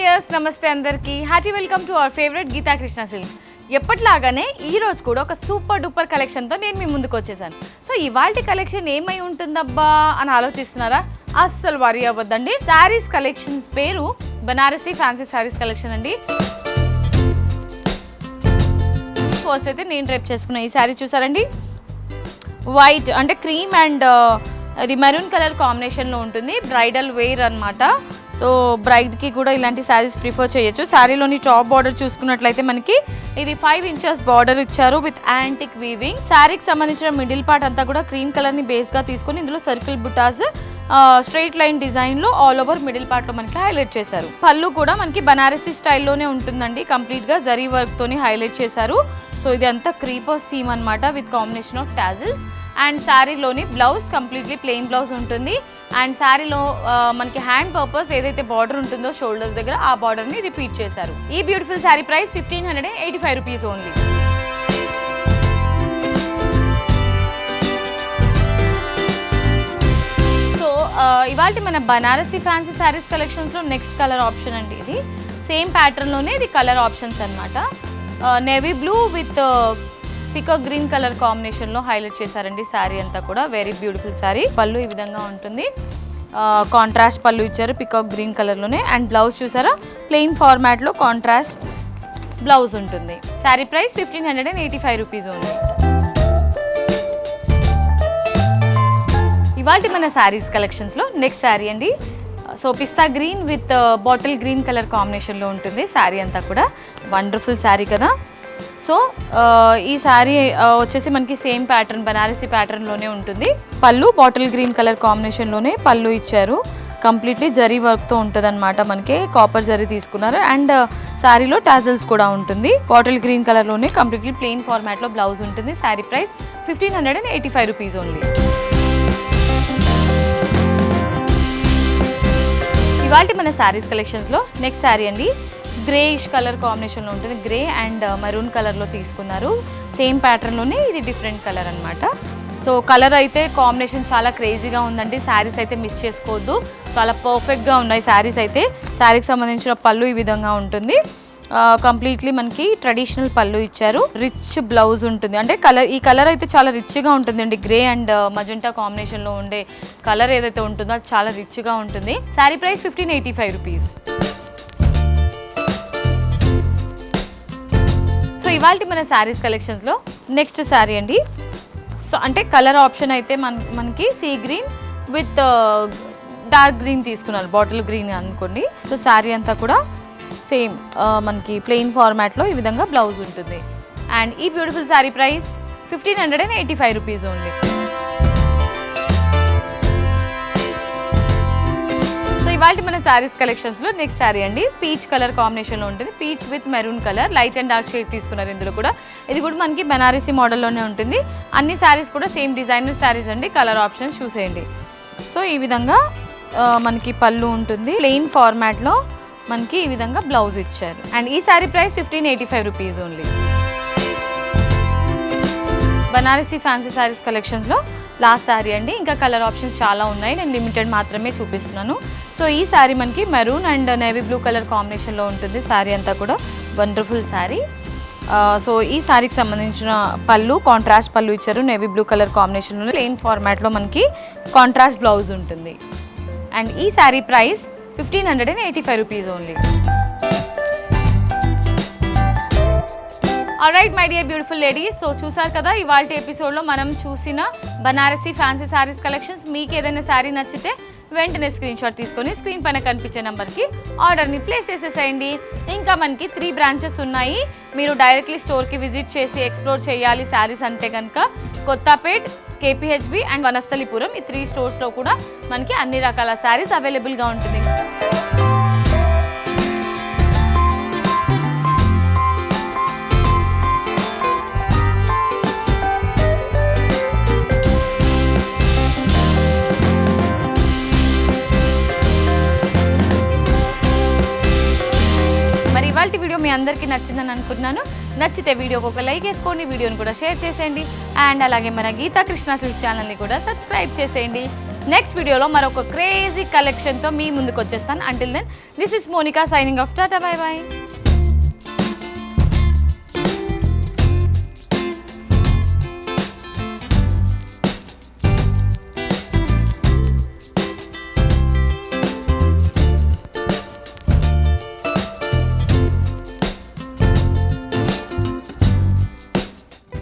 Dears, నమస్తే అందరికీ. Hearty welcome to our favourite Geetha Krishna silk. ఎప్పటిలాగానే ఈ రోజు కూడా ఒక సూపర్ డూపర్ కలెక్షన్తో నేను మీ ముందుకు వచ్చేసాను. సో ఇవాల్టి కలెక్షన్ ఏమై ఉంటుందబ్బా అని ఆలోచిస్తున్నారా? అస్సలు వరీ అవ్వద్దండి. శారీస్ కలెక్షన్స్ పేరు బనారసి ఫ్యాన్సీ శారీస్ కలెక్షన్ అండి. ఫస్ట్ అయితే నేను డ్రెప్ చేసుకున్న ఈ శారీ చూసారండి, వైట్ అంటే క్రీమ్ అండ్ అది మెరూన్ కలర్ కాంబినేషన్లో ఉంటుంది. బ్రైడల్ వేర్ అనమాట. సో బ్రైడ్కి కూడా ఇలాంటి శారీస్ ప్రిఫర్ చేయొచ్చు. శారీలోని టాప్ బార్డర్ చూసుకున్నట్లయితే మనకి ఇది 5 ఇంచెస్ బార్డర్ ఇచ్చారు విత్ యాంటిక్ వీవింగ్. శారీకి సంబంధించిన మిడిల్ పార్ట్ అంతా కూడా క్రీమ్ కలర్ని బేస్గా తీసుకొని ఇందులో సర్కిల్ బుటాస్ స్ట్రైట్ లైన్ డిజైన్లో ఆల్ ఓవర్ మిడిల్ పార్ట్లో మనకి హైలైట్ చేశారు. పళ్ళు కూడా మనకి బనారసి స్టైల్లోనే ఉంటుందండి. కంప్లీట్గా జరీ వర్క్తోని హైలైట్ చేశారు. సో ఇది అంతా క్రీపర్స్ థీమ్ అనమాట with combination of tassels. And శారీలోని బ్లౌజ్ కంప్లీట్లీ ప్లెయిన్ బ్లౌజ్ ఉంటుంది. అండ్ శారీలో మనకి హ్యాండ్ పర్పస్ ఏదైతే బార్డర్ ఉంటుందో షోల్డర్స్ దగ్గర ఆ బార్డర్ని రిపీట్ చేశారు. ఈ beautiful sari price 1585 rupees only. So ఇవాళ మన బనారసి ఫ్యాన్సీ శారీస్ కలెక్షన్స్లో నెక్స్ట్ కలర్ ఆప్షన్ అండి. ఇది సేమ్ ప్యాటర్న్లోనే ఇది కలర్ ఆప్షన్స్ అనమాట. Navy blue with peacock green colour కాంబినేషన్లో హైలైట్ చేశారండి శారీ అంతా కూడా. Very beautiful sari. పళ్ళు ఈ విధంగా ఉంటుంది. కాంట్రాస్ట్ పళ్ళు ఇచ్చారు పికాక్ గ్రీన్ కలర్లోనే. అండ్ బ్లౌజ్ చూసారా, ప్లెయిన్ ఫార్మాట్లో కాంట్రాస్ట్ బ్లౌజ్ ఉంటుంది. శారీ ప్రైస్ 1585 రూపీస్ ఉంది. ఇవాళ మన శారీస్ కలెక్షన్స్లో నెక్స్ట్ శారీ అండి. So pista green with bottle green colour కాంబినేషన్లో ఉంటుంది శారీ అంతా కూడా. వండర్ఫుల్ శారీ కదా. సో ఈ శారీ వచ్చేసి మనకి సేమ్ ప్యాటర్న్ బనారసి ప్యాటర్న్లోనే ఉంటుంది. పళ్ళు బాటిల్ గ్రీన్ కలర్ కాంబినేషన్లోనే పళ్ళు ఇచ్చారు. కంప్లీట్లీ జరీ వర్క్తో ఉంటుంది అనమాట. మనకి కాపర్ జరీ తీసుకున్నారు. అండ్ శారీలో టాజల్స్ కూడా ఉంటుంది. బాటిల్ గ్రీన్ కలర్లోనే కంప్లీట్లీ ప్లెయిన్ ఫార్మాట్లో బ్లౌజ్ ఉంటుంది. Sari price 1585 rupees only. ఇవాళ మన శారీస్ కలెక్షన్స్లో నెక్స్ట్ శారీ అండి. గ్రేయిష్ కలర్ కాంబినేషన్లో ఉంటుంది. గ్రే అండ్ మరూన్ కలర్లో తీసుకున్నారు. సేమ్ ప్యాటర్న్లోనే ఇది డిఫరెంట్ కలర్ అనమాట. సో కలర్ అయితే కాంబినేషన్ చాలా క్రేజీగా ఉందండి. శారీస్ అయితే మిస్ చేసుకోవద్దు, చాలా పర్ఫెక్ట్గా ఉన్నాయి శారీస్ అయితే. శారీకి సంబంధించిన పళ్ళు ఈ విధంగా ఉంటుంది. కంప్లీట్లీ మనకి ట్రెడిషనల్ పళ్ళు ఇచ్చారు. రిచ్ బ్లౌజ్ ఉంటుంది. అంటే ఈ కలర్ అయితే చాలా రిచ్గా ఉంటుందండి. గ్రే అండ్ మజెంటా కాంబినేషన్లో ఉండే కలర్ ఏదైతే ఉంటుందో అది చాలా రిచ్గా ఉంటుంది. Sari price 1585 rupees. సో ఇవాళ మన శారీస్ కలెక్షన్స్లో నెక్స్ట్ శారీ అండి. సో అంటే కలర్ ఆప్షన్ అయితే మనకి sea green with dark green తీసుకున్నారు, బాటిల్ గ్రీన్ అనుకోండి. సో శారీ అంతా కూడా సేమ్ మనకి ప్లెయిన్ ఫార్మాట్లో ఈ విధంగా బ్లౌజ్ ఉంటుంది. అండ్ ఈ beautiful sari price 1585 rupees only. So ఇవాళ మన శారీస్ కలెక్షన్స్లో నెక్స్ట్ శారీ అండి. పీచ్ కలర్ కాంబినేషన్లో ఉంటుంది. Peach with maroon colour, light and dark shade తీసుకున్నారు ఇందులో కూడా. ఇది కూడా మనకి బనారసి మోడల్లోనే ఉంటుంది. అన్ని శారీస్ కూడా సేమ్ డిజైనర్ శారీస్ అండి. కలర్ ఆప్షన్స్ చూసేయండి. సో ఈ విధంగా మనకి పళ్ళు ఉంటుంది. ప్లెయిన్ ఫార్మాట్లో మనకి ఈ విధంగా బ్లౌజ్ ఇచ్చారు. అండ్ ఈ sari price 1585 rupees only. Banarasi fancy saris కలెక్షన్స్లో లాస్ట్ శారీ అండి. ఇంకా కలర్ ఆప్షన్స్ చాలా ఉన్నాయి, నేను లిమిటెడ్ మాత్రమే చూపిస్తున్నాను. సో ఈ శారీ మనకి maroon and navy blue colour కాంబినేషన్లో ఉంటుంది. శారీ అంతా కూడా వండర్ఫుల్ శారీ. సో ఈ శారీకి సంబంధించిన పళ్ళు కాంట్రాస్ట్ పళ్ళు ఇచ్చారు. నేవీ బ్లూ కలర్ కాంబినేషన్లో ప్లెయిన్ ఫార్మాట్లో మనకి కాంట్రాస్ట్ బ్లౌజ్ ఉంటుంది. అండ్ ఈ sari price 1585 rupees only. Alright my dear beautiful ladies, so చూసారు కదా ఇవాళ ఎపిసోడ్లో మనం చూసిన బనారసి ఫ్యాన్సీ శారీస్ కలెక్షన్స్. మీకు ఏదైనా శారీ నచ్చితే వెంటనే స్క్రీన్ షాట్ తీసుకొని స్క్రీన్ పైన కనిపించే నెంబర్కి ఆర్డర్ని ప్లేస్ చేసేసేయండి. ఇంకా మనకి 3 బ్రాంచెస్ ఉన్నాయి. మీరు డైరెక్ట్లీ స్టోర్కి విజిట్ చేసి ఎక్స్ప్లోర్ చేయాలి శారీస్ అంటే కనుక కొత్తపేట్, కేపీహెచ్బి అండ్ వనస్థలిపురం, ఈ 3 స్టోర్స్లో కూడా మనకి అన్ని రకాల శారీస్ అవైలబుల్గా ఉంటుంది. ఇవాల్టి వీడియో మీ అందరికీ నచ్చిందని అనుకుంటున్నాను. నచ్చితే వీడియోకి ఒక లైక్ వేసుకోండి, వీడియోని కూడా షేర్ చేసేయండి. అండ్ అలాగే మన గీతా కృష్ణ సిల్క్ ఛానల్ని కూడా సబ్స్క్రైబ్ చేసేయండి. నెక్స్ట్ వీడియోలో మరొక క్రేజీ కలెక్షన్తో మీ ముందుకు వచ్చేస్తాను. Until then this is Monika signing off. Tata bye by.